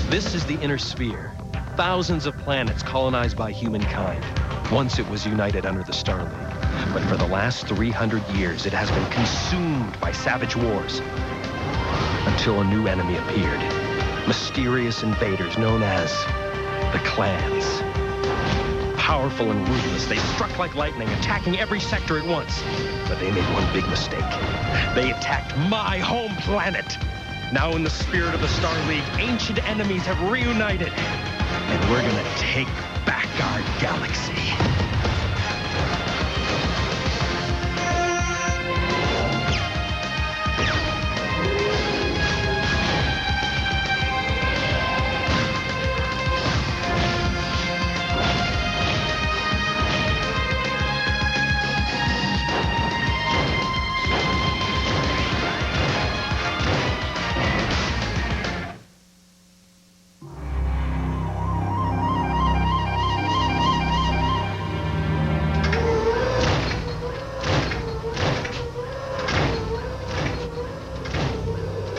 This is the inner sphere. Thousands of planets colonized by humankind. Once it was united under the Star League. But for the last 300 years, it has been consumed by savage wars. Until a new enemy appeared. Mysterious invaders known as the clans. Powerful and ruthless, they struck like lightning, attacking every sector at once. But they made one big mistake. They attacked my home planet. Now in the spirit of the Star League, ancient enemies have reunited. And we're gonna take back our galaxy.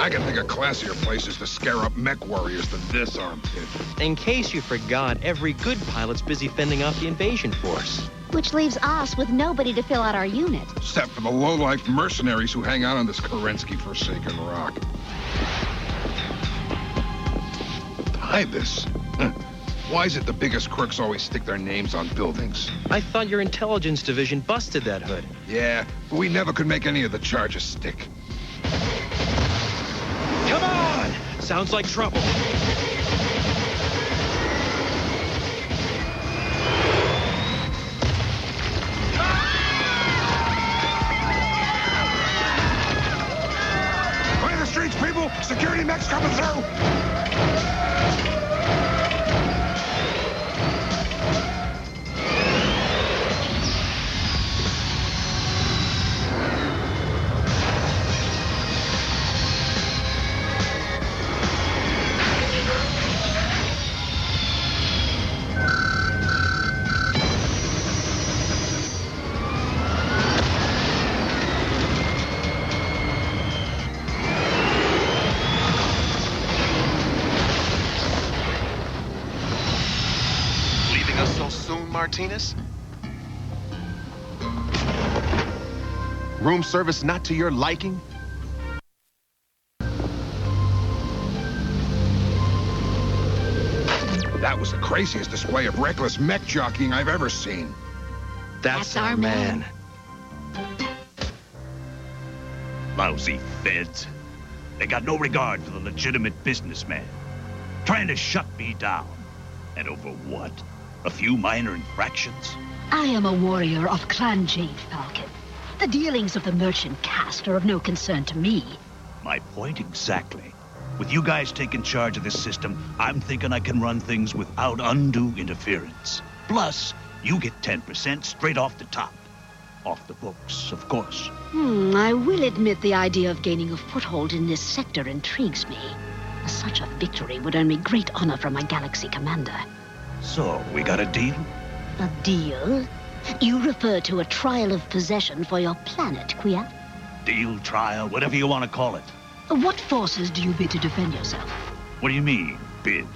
I can think of classier places to scare up mech warriors than this armpit. In case you forgot, every good pilot's busy fending off the invasion force. Which leaves us with nobody to fill out our unit. Except for the low-life mercenaries who hang out on this Kerensky-forsaken rock. Tybus? Why is it the biggest crooks always stick their names on buildings? I thought your intelligence division busted that hood. Yeah, but we never could make any of the charges stick. Come on! Sounds like trouble. Clear the streets, people! Security mech's coming through! Martinez? Room service not to your liking? That was the craziest display of reckless mech jockeying I've ever seen. That's our man. Lousy feds. They got no regard for the legitimate businessman. Trying to shut me down. And over what? A few minor infractions? I am a warrior of Clan Jade, Falcon. The dealings of the merchant caste are of no concern to me. My point exactly. With you guys taking charge of this system, I'm thinking I can run things without undue interference. Plus, you get 10% straight off the top. Off the books, of course. I will admit the idea of gaining a foothold in this sector intrigues me. Such a victory would earn me great honor from my galaxy commander. So, we got a deal? A deal? You refer to a trial of possession for your planet, Quia? Deal, trial, whatever you want to call it. What forces do you bid to defend yourself? What do you mean, bid?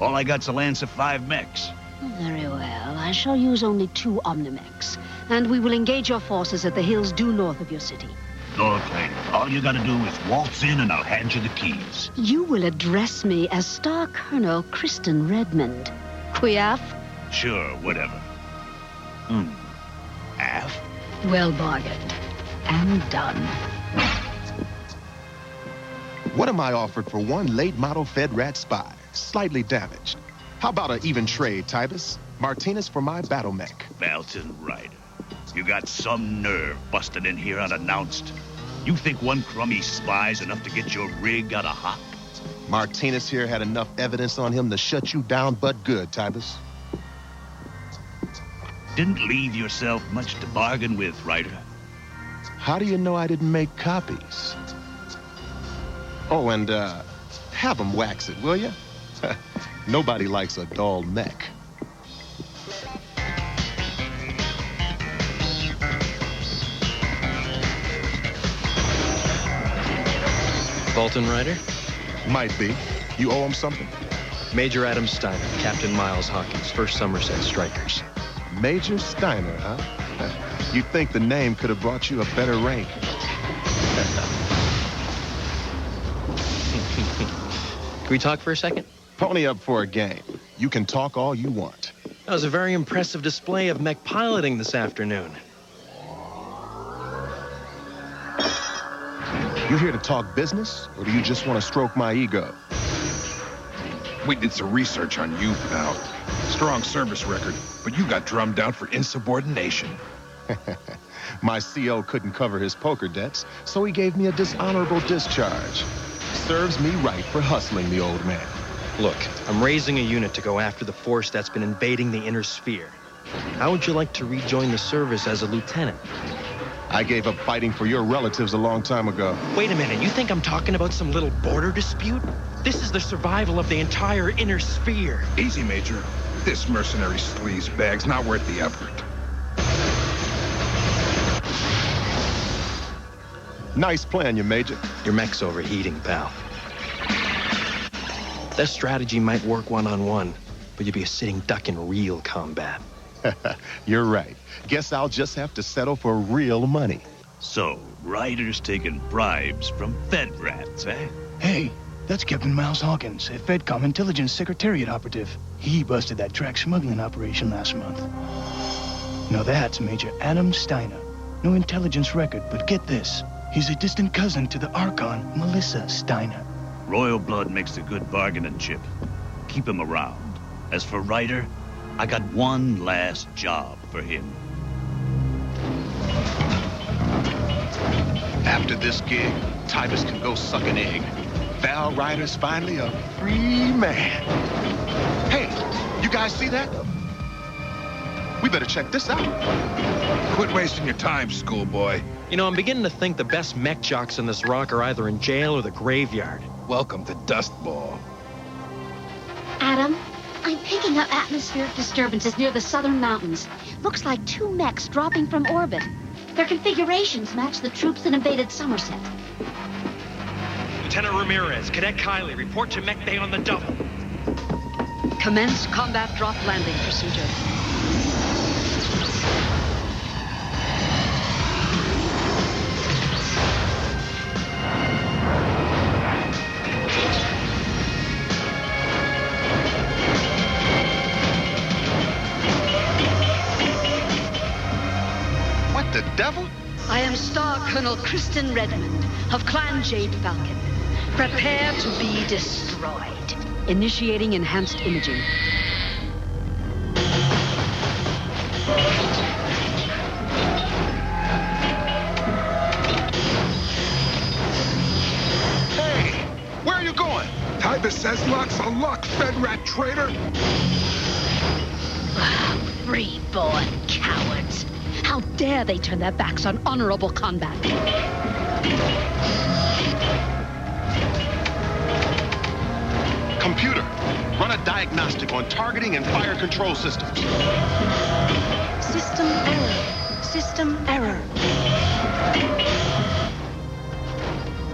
All I got's a lance of 5 mechs. Very well. I shall use only 2 Omnimex, and we will engage your forces at the hills due north of your city. Okay. All you gotta do is waltz in and I'll hand you the keys. You will address me as Star Colonel Kristen Redmond. Quiaf? Sure, whatever. Af? Well bargained. And done. What am I offered for one late model Fed Rat spy? Slightly damaged. How about an even trade, Tybus? Martinez for my battle mech. Valten Ryder. You got some nerve busting in here unannounced. You think one crummy spy's enough to get your rig out of hop? Martinez here had enough evidence on him to shut you down but good, Tybus. Didn't leave yourself much to bargain with, Ryder. How do you know I didn't make copies? Oh, and, have them wax it, will you? Nobody likes a dull mech. Valten Ryder? Might be. You owe him something? Major Adam Steiner, Captain Miles Hawkins, 1st Somerset Strikers. Major Steiner, huh? You'd think the name could have brought you a better rank. Can we talk for a second? Pony up for a game. You can talk all you want. That was a very impressive display of mech piloting this afternoon. You here to talk business, or do you just want to stroke my ego? We did some research on you, pal. Strong service record, but you got drummed out for insubordination. My CO couldn't cover his poker debts, so he gave me a dishonorable discharge. Serves me right for hustling the old man. Look, I'm raising a unit to go after the force that's been invading the inner sphere. How would you like to rejoin the service as a lieutenant? I gave up fighting for your relatives a long time ago. Wait a minute, you think I'm talking about some little border dispute? This is the survival of the entire inner sphere. Easy, Major. This mercenary sleaze bag's not worth the effort. Nice plan, you Major. Your mech's overheating, pal. That strategy might work one-on-one, but you'd be a sitting duck in real combat. You're right. Guess I'll just have to settle for real money. So, Ryder's taking bribes from Fed rats, eh? Hey, that's Captain Miles Hawkins, a FedCom Intelligence Secretariat operative. He busted that track smuggling operation last month. Now that's Major Adam Steiner. No intelligence record, but get this. He's a distant cousin to the Archon, Melissa Steiner. Royal blood makes a good bargaining chip. Keep him around. As for Ryder, I got one last job for him. After this gig, Tybus can go suck an egg. Val Ryder's finally a free man. Hey, you guys see that? We better check this out. Quit wasting your time, schoolboy. You know, I'm beginning to think the best mech jocks in this rock are either in jail or the graveyard. Welcome to Dustball. Adam, I'm picking up atmospheric disturbances near the southern mountains. Looks like 2 mechs dropping from orbit. Their configurations match the troops that invaded Somerset. Lieutenant Ramirez, Cadet Kiley, report to mech bay on the double. Commence combat drop landing procedure. The devil? I am Star Colonel Kristen Redmond of Clan Jade Falcon. Prepare to be destroyed. Initiating enhanced imaging. Hey, where are you going? Tybus says luck's a luck, Fed rat traitor. Free-born cowards. How dare they turn their backs on honorable combat? Computer, run a diagnostic on targeting and fire control systems. System error. System error.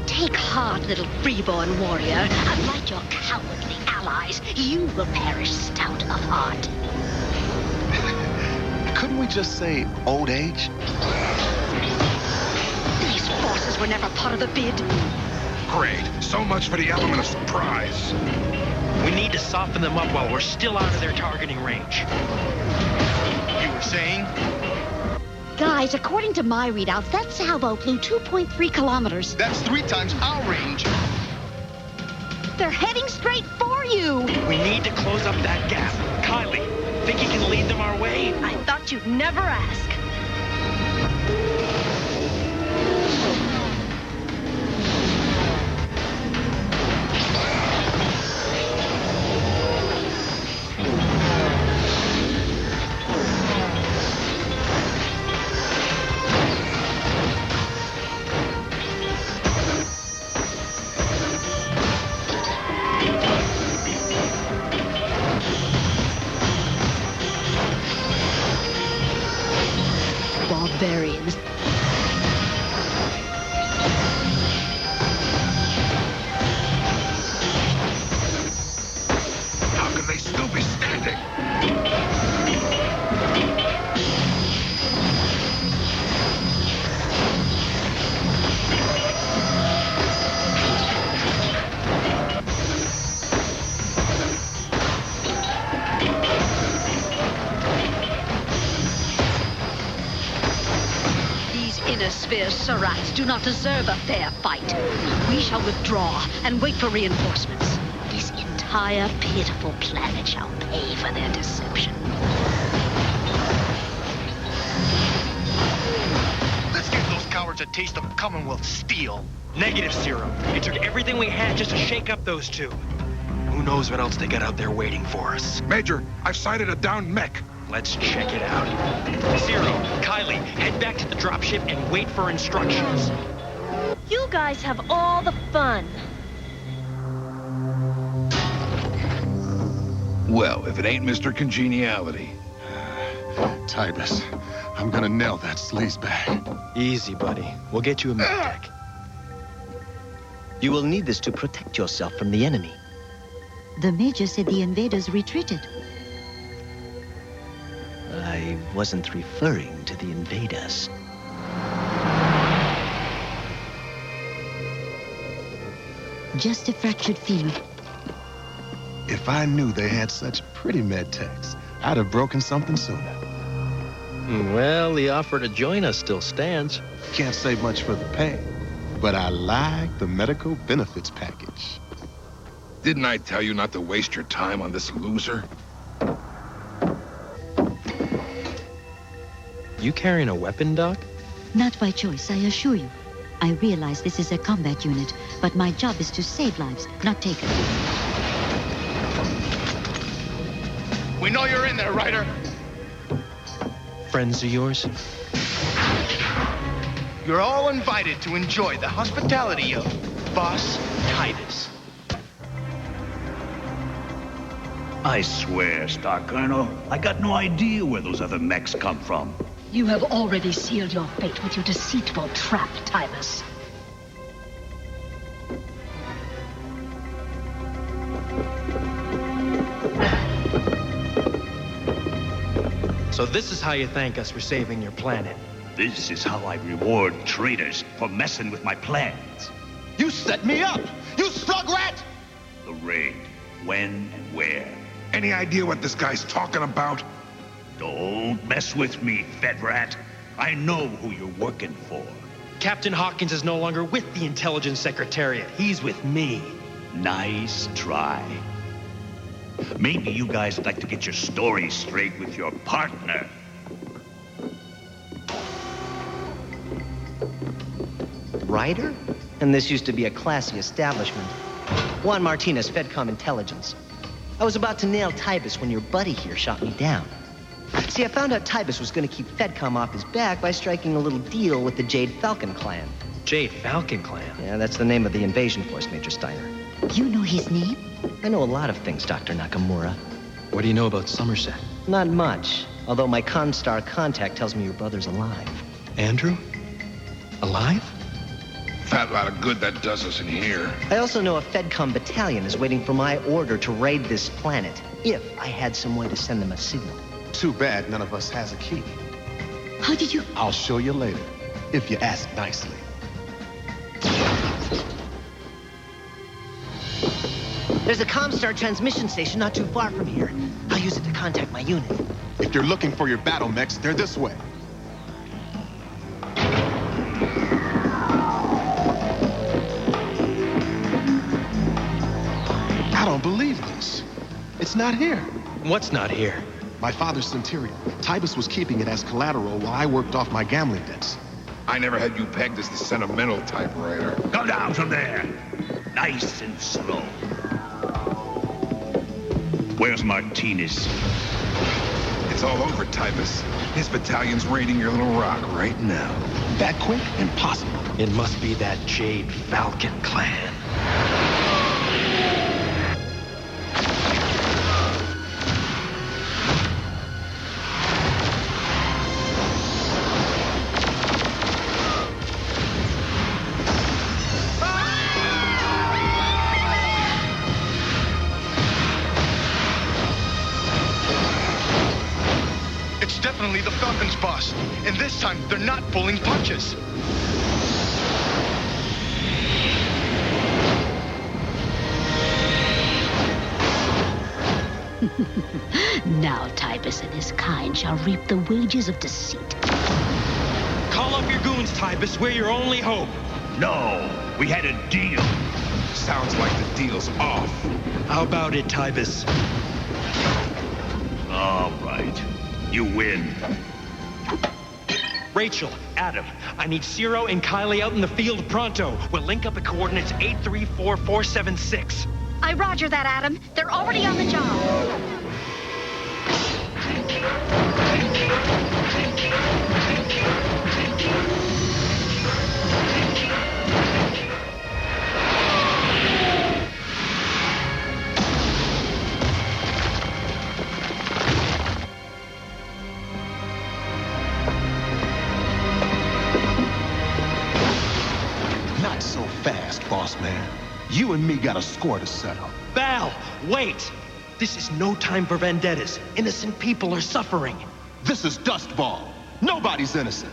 Take heart, little freeborn warrior. Unlike your cowardly allies, you will perish stout of heart. Couldn't we just say old age? These forces were never part of the bid. Great. So much for the element of surprise. We need to soften them up while we're still out of their targeting range. You were saying? Guys, according to my readouts, that salvo flew 2.3 kilometers. That's 3 times our range. They're heading straight for you. We need to close up that gap. Kylie, think you can lead them our way? I thought you'd never ask. Barbarians. Hemisphere's Surats do not deserve a fair fight. We shall withdraw and wait for reinforcements. This entire pitiful planet shall pay for their deception. Let's give those cowards a taste of Commonwealth steel. Negative, Zero. It took everything we had just to shake up those two. Who knows what else they got out there waiting for us? Major, I've sighted a downed mech. Let's check it out. Zero, Kylie, head back to the dropship and wait for instructions. You guys have all the fun. Well, if it ain't Mr. Congeniality. Tybus, I'm gonna nail that sleazebag. Easy, buddy. We'll get you a medtech. You will need this to protect yourself from the enemy. The Major said the invaders retreated. I wasn't referring to the invaders. Just a fractured femur. If I knew they had such pretty med techs, I'd have broken something sooner. Well, the offer to join us still stands. Can't say much for the pay, but I like the medical benefits package. Didn't I tell you not to waste your time on this loser? You carrying a weapon, Doc? Not by choice, I assure you. I realize this is a combat unit, but my job is to save lives, not take them. We know you're in there, Ryder. Friends of yours? You're all invited to enjoy the hospitality of Boss Tybus. I swear, Star Colonel, I got no idea where those other mechs come from. You have already sealed your fate with your deceitful trap, Tybus. So this is how you thank us for saving your planet. This is how I reward traitors for messing with my plans. You set me up! You slug rat! The raid. When and where? Any idea what this guy's talking about? Don't mess with me, Fed Rat. I know who you're working for. Captain Hawkins is no longer with the Intelligence Secretariat. He's with me. Nice try. Maybe you guys would like to get your story straight with your partner. Ryder? And this used to be a classy establishment. Juan Martinez, Fedcom Intelligence. I was about to nail Tybus when your buddy here shot me down. See, I found out Tybus was going to keep Fedcom off his back by striking a little deal with the Jade Falcon clan. Jade Falcon clan? Yeah, that's the name of the invasion force, Major Steiner. You know his name? I know a lot of things, Dr. Nakamura. What do you know about Somerset? Not much, although my Constar contact tells me your brother's alive. Andrew? Alive? Fat lot of good that does us in here. I also know a Fedcom battalion is waiting for my order to raid this planet, if I had some way to send them a signal. Too bad none of us has a key. How did you... I'll show you later, if you ask nicely. There's a Comstar transmission station not too far from here. I'll use it to contact my unit. If you're looking for your battle mechs, they're this way. I don't believe this. It's not here. What's not here? My father's Centurion. Tybus was keeping it as collateral while I worked off my gambling debts. I never had you pegged as the sentimental type, Ryder. Come down from there. Nice and slow. Where's Martinez? It's all over, Tybus. His battalion's raiding your little rock right now. That quick? Impossible. It must be that Jade Falcon clan. It's definitely the Falcons, boss. And this time, they're not pulling punches. Now Tybus and his kind shall reap the wages of deceit. Call up your goons, Tybus. We're your only hope. No, we had a deal. Sounds like the deal's off. How about it, Tybus? All right. You win. Rachel, Adam, I need Ciro and Kylie out in the field pronto. We'll link up at coordinates 834476. I roger that, Adam. They're already on the job. Not so fast, boss man. You and me got a score to settle. Val, wait! This is no time for vendettas. Innocent people are suffering. This is Dustball. Nobody's innocent.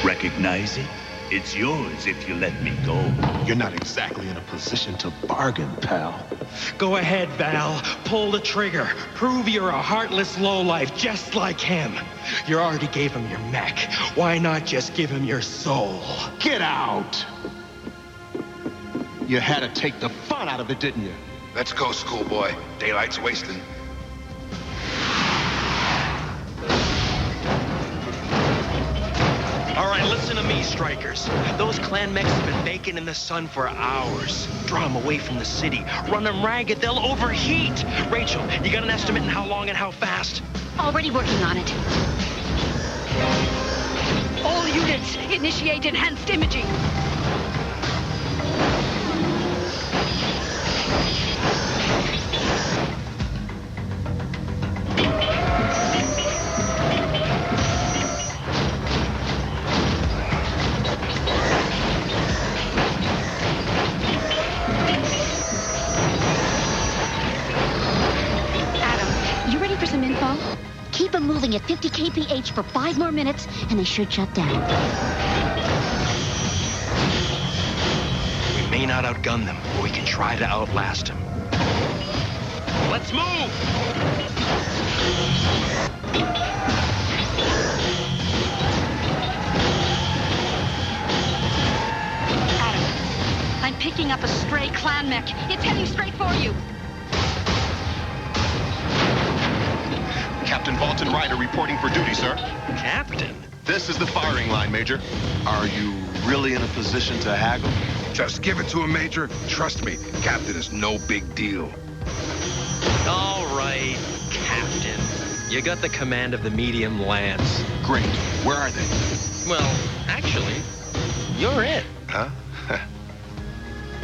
Recognize it? It's yours if you let me go. You're not exactly in a position to bargain, pal. Go ahead, Val. Pull the trigger. Prove you're a heartless lowlife just like him. You already gave him your mech. Why not just give him your soul? Get out! You had to take the fun out of it, didn't you? Let's go, schoolboy. Daylight's wasting. All right, listen to me, Strikers. Those clan mechs have been baking in the sun for hours. Draw them away from the city. Run them ragged, they'll overheat. Rachel, you got an estimate on how long and how fast? Already working on it. All units, initiate enhanced imaging. Keep them moving at 50 kph for 5 more minutes, and they should shut down. We may not outgun them, but we can try to outlast them. Let's move! Adam, I'm picking up a stray clan mech. It's heading straight for you. Captain Valten Ryder reporting for duty, sir. Captain? This is the firing line, Major. Are you really in a position to haggle? Just give it to him, Major. Trust me, Captain is no big deal. All right, Captain. You got the command of the medium lance. Great. Where are they? Well, actually, you're it. Huh?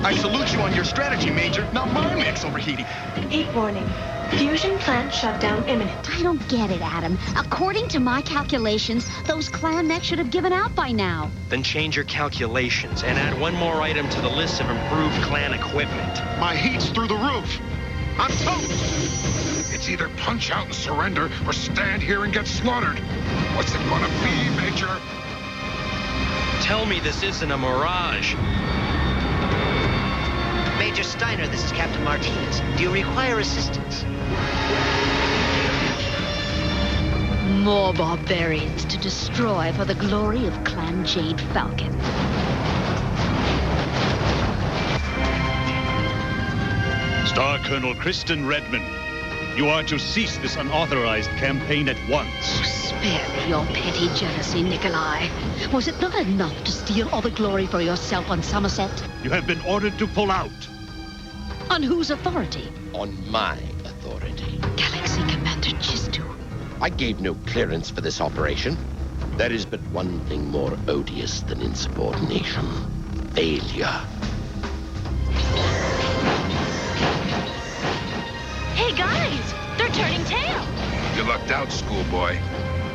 I salute you on your strategy, Major. Now my mech's overheating. Heat warning. Fusion plant shutdown imminent. I don't get it, Adam. According to my calculations, those clan mechs should have given out by now. Then change your calculations and add one more item to the list of improved clan equipment. My heat's through the roof. I'm toast. It's either punch out and surrender or stand here and get slaughtered. What's it gonna be, Major? Tell me this isn't a mirage. Major Steiner, this is Captain Martinez. Do you require assistance? More barbarians to destroy for the glory of Clan Jade Falcon. Star Colonel Kristen Redmond, you are to cease this unauthorized campaign at once. Spare me your petty jealousy, Nikolai. Was it not enough to steal all the glory for yourself on Somerset? You have been ordered to pull out. On whose authority? On my authority. Galaxy Commander Chistu. I gave no clearance for this operation. There is but one thing more odious than insubordination. Failure. Hey, guys! They're turning tail! You lucked out, schoolboy.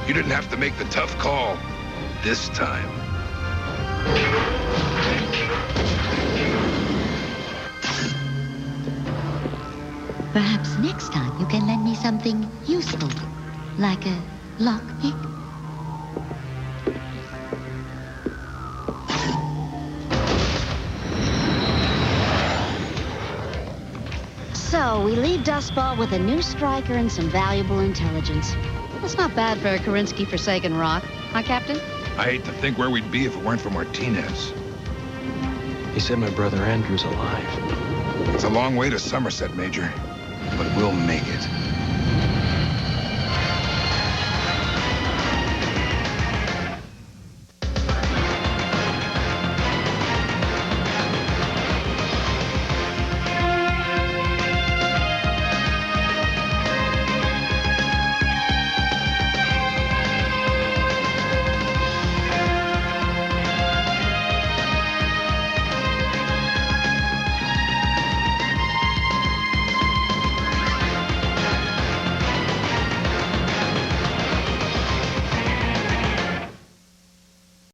You didn't have to make the tough call. This time. Perhaps next time you can lend me something useful, like a lockpick. So, So, we leave Dustball with a new striker and some valuable intelligence. That's not bad for a Kerensky-forsaken rock, huh, Captain? I hate to think where we'd be if it weren't for Martinez. He said my brother Andrew's alive. It's a long way to Somerset, Major, but we'll make it.